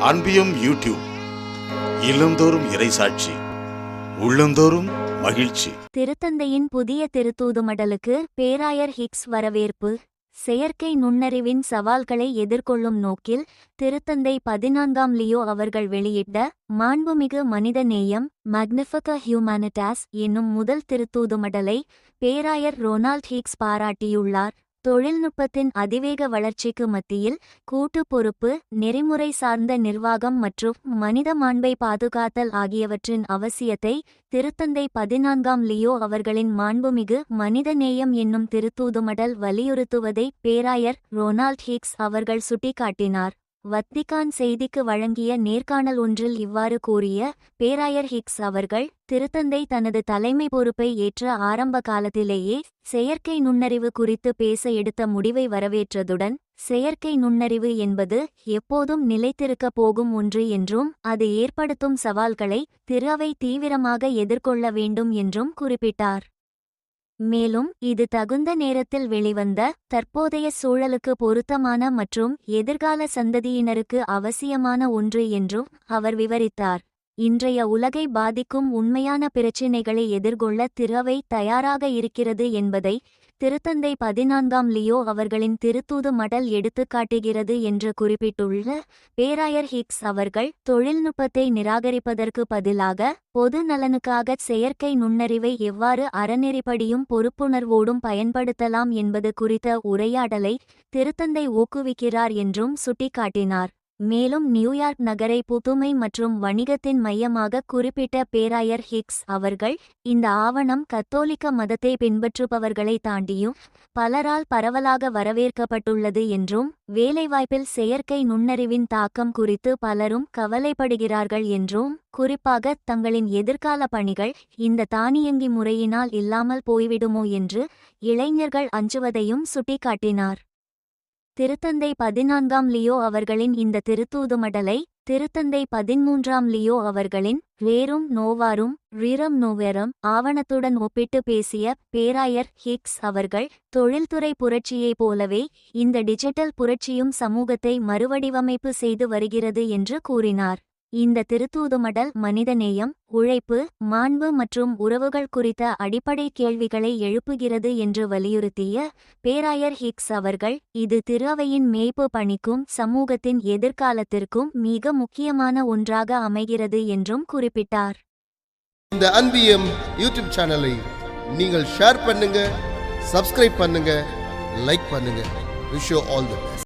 அன்பியும் YouTube இல்லந்தோறும் இறைசாட்சி உள்ளந்தோறும் மகிழ்ச்சி. திருத்தந்தையின் புதிய திருத்தூதுமடலுக்கு பேராயர் ஹிக்ஸ் வரவேற்பு. செயற்கை நுண்ணறிவின் சவால்களை எதிர்கொள்ளும் நோக்கில் திருத்தந்தை 14ஆம் லியோ அவர்கள் வெளியிட்ட மாண்புமிகு மனித நேயம் மேக்னிஃபிகா ஹியூமானிட்டாஸ் என்னும் முதல் திருத்தூதுமடலை பேராயர் ரொனால்ட் ஹிக்ஸ் பாராட்டியுள்ளார். தொழில்நுட்பத்தின் அதிவேக வளர்ச்சிக்கு மத்தியில் கூட்டு பொறுப்பு, நெறிமுறை சார்ந்த நிர்வாகம் மற்றும் மனித மாண்பை பாதுகாத்தல் ஆகியவற்றின் அவசியத்தை திருத்தந்தை 14ஆம் லியோ அவர்களின் மாண்புமிகு மனித நேயம் என்னும் திருத்தூதுமடல் வலியுறுத்துவதை பேராயர் ரொனால்ட் ஹிக்ஸ் அவர்கள் சுட்டிக்காட்டினார். வத்திக்கான் செய்திக்கு வழங்கிய நேர்காணல் ஒன்றில் இவ்வாறு கூறிய பேராயர் ஹிக்ஸ் அவர்கள், திருத்தந்தை தனது தலைமை பொறுப்பை ஏற்ற ஆரம்ப காலத்திலேயே செயற்கை நுண்ணறிவு குறித்து பேச எடுத்த முடிவை வரவேற்றதுடன், செயற்கை நுண்ணறிவு என்பது எப்போதும் நிலைத்திருக்கப் போகும் ஒன்று என்றும் அது ஏற்படுத்தும் சவால்களை திரு அவை தீவிரமாக எதிர்கொள்ள வேண்டும் என்றும் குறிப்பிட்டார். மேலும் இது தகுந்த நேரத்தில் வெளிவந்த, தற்போதைய சூழலுக்கு பொருத்தமான மற்றும் எதிர்கால சந்ததியினருக்கு அவசியமான ஒன்று என்றும் அவர் விவரித்தார். இன்றைய உலகை பாதிக்கும் உண்மையான பிரச்சினைகளை எதிர்கொள்ள திரு அவை தயாராக இருக்கிறது என்பதை திருத்தந்தை 14ஆம் லியோ அவர்களின் திருத்தூது மடல் எடுத்துக்காட்டுகிறது என்று குறிப்பிட்டுள்ள பேராயர் ஹிக்ஸ் அவர்கள், தொழில்நுட்பத்தை நிராகரிப்பதற்கு பதிலாக பொது நலனுக்காக செயற்கை நுண்ணறிவை எவ்வாறு அறநெறிப்படியும் பொறுப்புணர்வோடும் பயன்படுத்தலாம் என்பது குறித்த உரையாடலை திருத்தந்தை ஊக்குவிக்கிறார் என்றும் சுட்டிக்காட்டினார். மேலும் நியூயார்க் நகரை புதுமை மற்றும் வணிகத்தின் மையமாக குறிப்பிட்ட பேராயர் ஹிக்ஸ் அவர்கள், இந்த ஆவணம் கத்தோலிக்க மதத்தை பின்பற்றுபவர்களை தாண்டியும் பலரால் பரவலாக வரவேற்கப்பட்டுள்ளது என்றும், வேலைவாய்ப்பில் செயற்கை நுண்ணறிவின் தாக்கம் குறித்து பலரும் கவலைப்படுகிறார்கள் என்றும், குறிப்பாக தங்களின் எதிர்கால பணிகள் இந்த தானியங்கி முறையினால் இல்லாமல் போய்விடுமோ என்று இளைஞர்கள் அஞ்சுவதையும் சுட்டிக்காட்டினார். திருத்தந்தை 14ஆம் லியோ அவர்களின் இந்த திருத்தூதுமடலை திருத்தந்தை 13ஆம் லியோ அவர்களின் ரேரும் நோவாரும் ரீரம் நோவேரம் ஆவணத்துடன் ஒப்பிட்டு பேசிய பேராயர் ஹிக்ஸ் அவர்கள், தொழில்துறை புரட்சியைப் போலவே இந்த டிஜிட்டல் புரட்சியும் சமூகத்தை மறுவடிவமைப்பு செய்து வருகிறது என்று கூறினார். இந்த திருத்தூதுமடல் மனிதநேயம், உழைப்பு, மாண்பு மற்றும் உறவுகள் குறித்த அடிப்படை கேள்விகளை எழுப்புகிறது என்று வலியுறுத்திய பேராயர் ஹிக்ஸ் அவர்கள், இது திரு அவையின் மேய்ப்பு பணிக்கும் சமூகத்தின் எதிர்காலத்திற்கும் மிக முக்கியமான ஒன்றாக அமைகிறது என்றும் குறிப்பிட்டார். இந்த அன்பியம் யூடியூப் சேனலை நீங்கள் ஷேர் பண்ணுங்க, சப்ஸ்கிரைப் பண்ணுங்க, லைக் பண்ணுங்க. Wish you all the best.